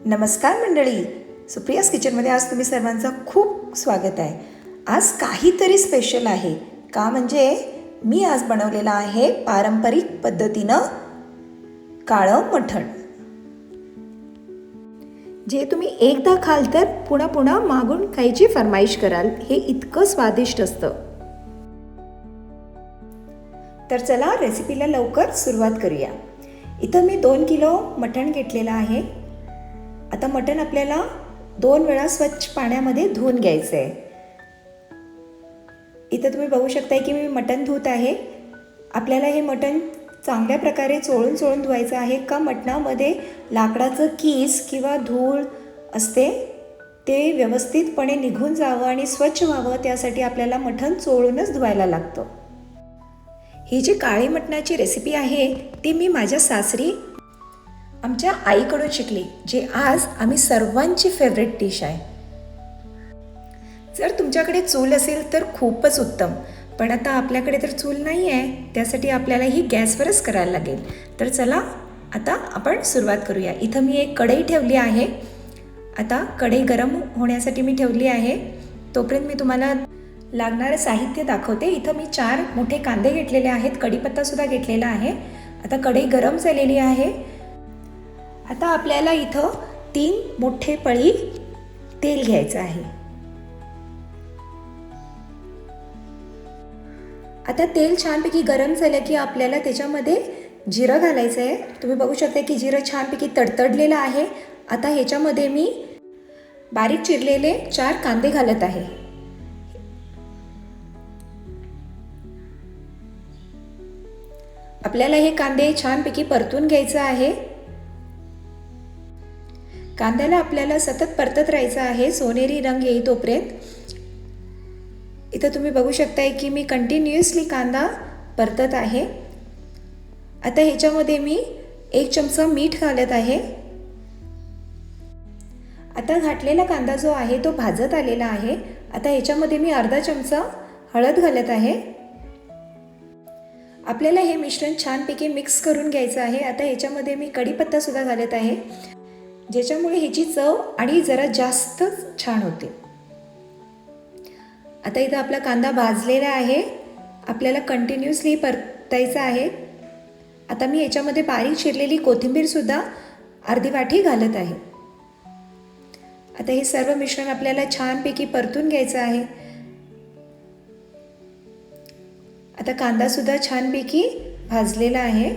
नमस्कार मंडळी, सुप्रियाज किचनमध्ये आज तुम्ही सर्वांचं खूप स्वागत आहे. आज काहीतरी स्पेशल आहे का, म्हणजे मी आज बनवलेलं आहे पारंपरिक पद्धतीनं काळं मटण, जे तुम्ही एकदा खाल तर पुन्हा पुन्हा मागून खायची फरमाईश कराल. हे इतकं स्वादिष्ट असतं. तर चला रेसिपीला लवकर सुरुवात करूया. इथं मी 2 किलो मटण घेतलेलं आहे. आता मटण आपल्याला 2 वेळा स्वच्छ पाण्यामध्ये धुवून घ्यायचं आहे. इथं तुम्ही बघू शकताय की मी मटण धुत आहे. आपल्याला हे मटण चांगल्या प्रकारे चोळून धुवायचं आहे का मटणामध्ये लाकडाचं कीस किंवा धूळ असते ते व्यवस्थितपणे निघून जावं आणि स्वच्छ व्हावं, त्यासाठी आपल्याला मटण चोळूनच धुवायला लागतं. ही जी काळी मटणाची रेसिपी आहे ती मी माझ्या सासरी आमच्या आईकडून शिकली, जे आज आम्ही सर्वांची फेवरेट डिश आहे. जर तुमच्याकडे चूल असेल तर खूपच उत्तम, पण आता आपल्याकडे तर चूल नाही आहे, त्यासाठी आपल्याला ही गॅसवरच करायला लागेल. तर चला आता आपण सुरुवात करूया. इथं मी एक कढई ठेवली आहे. आता कढई गरम होण्यासाठी मी ठेवली आहे. तोपर्यंत मी तुम्हाला लागणारं साहित्य दाखवते. इथं मी 4 मोठे कांदे घेतलेले आहेत, कढीपत्तासुद्धा घेतलेला आहे. आता कढई गरम झालेली आहे. आता आपल्याला इथं 3 मोठे पळी तेल घ्यायचं आहे. आता तेल छानपैकी गरम झालं की आपल्याला त्याच्यामध्ये जिरं घालायचं आहे. तुम्ही बघू शकता की जिरं छानपैकी तडतडलेलं आहे. आता ह्याच्यामध्ये मी बारीक चिरलेले 4 कांदे घालत आहे. आपल्याला हे कांदे छानपैकी परतून घ्यायचं आहे. कांद्याला आपल्याला सतत परतत राहायचं आहे, सोनेरी रंग येई तोपर्यंत. इथं तुम्ही बघू शकताय की मी कंटिन्युअसली कांदा परतत आहे. आता ह्याच्यामध्ये मी 1 चमचा मीठ घालत आहे. आता घातलेला कांदा जो आहे तो भाजत आलेला आहे. आता ह्याच्यामध्ये मी अर्धा चमचा हळद घालत आहे. आपल्याला हे मिश्रण छानपैकी मिक्स करून घ्यायचं आहे. आता ह्याच्यामध्ये मी कढीपत्तासुद्धा घालत आहे, ज्याच्यामुळे ह्याची चव आणि जरा जास्त छान होते. आता इथं आपला कांदा भाजलेला आहे. आपल्याला कंटिन्युअसली परतायचा आहे. आता मी ह्याच्यामध्ये बारीक चिरलेली कोथिंबीरसुद्धा अर्धी वाटी घालत आहे. आता हे सर्व मिश्रण आपल्याला छानपैकी परतून घ्यायचं आहे. आता कांदासुद्धा छानपैकी भाजलेला आहे.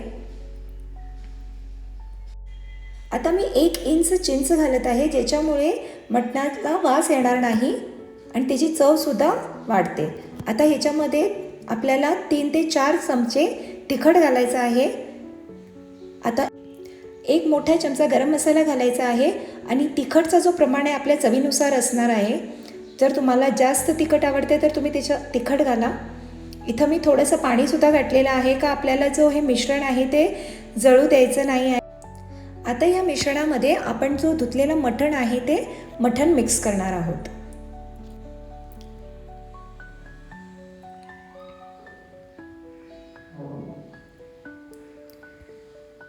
आता मी 1 इंच चिंच घालत आहे, ज्याच्यामुळे मटणाला वास येणार नाही आणि त्याची चवसुद्धा वाढते. आता ह्याच्यामध्ये आपल्याला 3 ते 4 चमचे तिखट घालायचं आहे. आता 1 मोठा चमचा गरम मसाला घालायचा आहे आणि तिखटचा जो प्रमाण आहे आपल्या चवीनुसार असणार आहे. जर तुम्हाला जास्त तिखट आवडते तर तुम्ही तिखट घाला. इथं मी थोडंसं पाणीसुद्धा घातलेलं आहे का आपल्याला जो हे मिश्रण आहे ते जळू द्यायचं नाही आहे. आता या मिश्रणामध्ये आपण जो धुतलेलं मटण आहे ते मटण मिक्स करणार आहोत.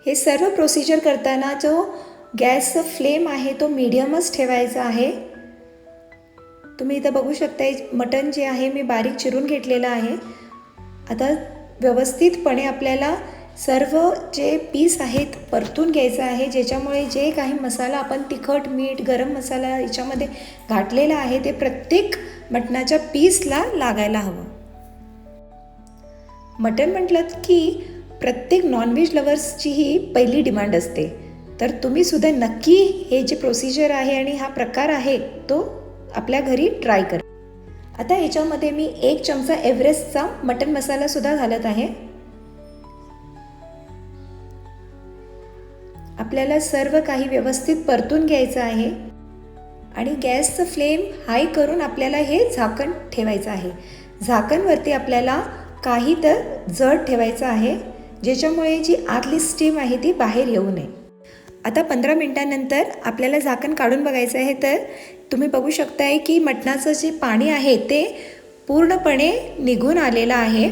हे सर्व प्रोसिजर करताना जो गॅसचा फ्लेम आहे तो मीडियमच ठेवायचा आहे. तुम्ही इथं बघू शकताय मटण जे आहे मी बारीक चिरून घेतलेलं आहे. आता व्यवस्थितपणे आपल्याला सर्व जे पीस आहेत परतून घ्यायचं आहे, ज्याच्यामुळे जे काही मसाला आपण तिखट, मीठ, गरम मसाला याच्यामध्ये घातलेला आहे ते प्रत्येक मटणाच्या पीसला लागायला हवं. मटण म्हटलं की प्रत्येक नॉनव्हेज लवर्सची ही पहिली डिमांड असते. तर तुम्हीसुद्धा नक्की हे जे प्रोसिजर आहे आणि हा प्रकार आहे तो आपल्या घरी ट्राय करा. आता ह्याच्यामध्ये मी 1 चमचा एव्हरेस्टचा मटण मसालासुद्धा घालत आहे. आपल्याला सर्व काही व्यवस्थित परतून घ्यायचं आहे आणि गॅसचं फ्लेम हाय करून आपल्याला हे झाकण ठेवायचं आहे. झाकणवरती आपल्याला काही तर जड ठेवायचं आहे, ज्याच्यामुळे जी आतली स्टीम आहे ती बाहेर येऊ नये. आता 15 मिनिटांनंतर आपल्याला झाकण काढून बघायचं आहे. तर तुम्ही बघू शकताय की मटणाचं जे पाणी आहे ते पूर्णपणे निघून आलेलं आहे.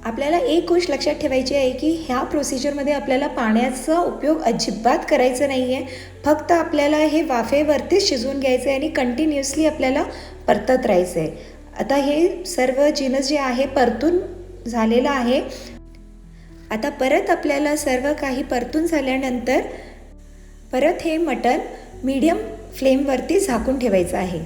आपल्याला एक गोष्ट लक्षात ठेवायची आहे की ह्या प्रोसिजरमध्ये आपल्याला पाण्याचा उपयोग अजिबात करायचा नाही आहे. फक्त आपल्याला हे वाफेवरतीच शिजवून घ्यायचं आहे आणि कंटिन्युअसली आपल्याला परतत राहायचं आहे. आता हे सर्व जिन्नस जे आहे परतून झालेलं आहे. आता परत आपल्याला सर्व काही परतून झाल्यानंतर परत हे मटण मीडियम फ्लेमवरती झाकून ठेवायचं आहे.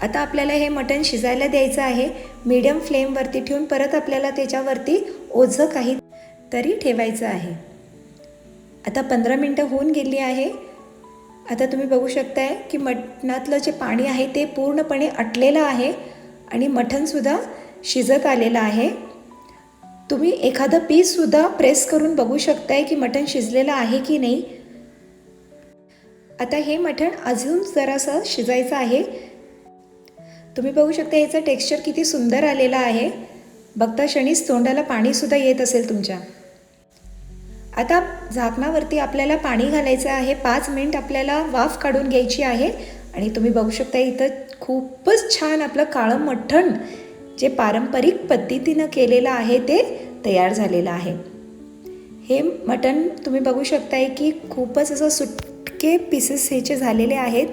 आता आपल्याला हे मटण शिजायला द्यायचं आहे. मीडियम फ्लेमवरती ठेवून परत आपल्याला त्याच्यावरती ओझं काही तरी ठेवायचं आहे. आता 15 मिनटं होऊन गेली आहे. आता तुम्ही बघू शकताय की मटणातलं जे पाणी आहे ते पूर्णपणे आटलेलं आहे आणि मटणसुद्धा शिजत आलेलं आहे. तुम्ही एखादं पीससुद्धा प्रेस करून बघू शकताय की मटण शिजलेलं आहे की नाही. आता हे मटण अजून जरासं शिजायचं आहे. तुम्ही बघू शकता याचं टेक्स्चर किती सुंदर आलेलं आहे. बघता क्षणीच तोंडाला पाणीसुद्धा येत असेल तुमच्या. आता झाकणावरती आपल्याला पाणी घालायचं आहे. 5 मिनिट आपल्याला वाफ काढून घ्यायची आहे आणि तुम्ही बघू शकता इथं खूपच छान आपलं काळं मटण जे पारंपरिक पद्धतीनं केलेलं आहे ते तयार झालेलं आहे. हे मटण तुम्ही बघू शकताय की खूपच असं सुटके पीसेस ह्याचे झालेले आहेत.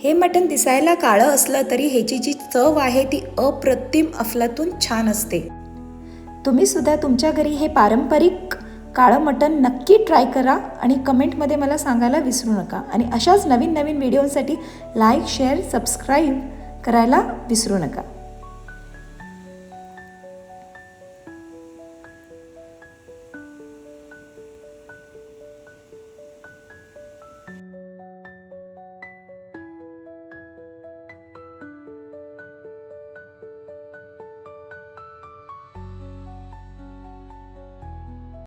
हे मटण दिसायला काळं असलं तरी ह्याची जी चव आहे ती अप्रतिम अफलातून छान असते. तुम्ही सुद्धा तुमच्या घरी हे पारंपरिक काळं मटण नक्की ट्राय करा आणि कमेंटमध्ये मला सांगायला विसरू नका. आणि अशाच नवीन नवीन व्हिडिओसाठी लाईक, शेअर, सबस्क्राईब करायला विसरू नका.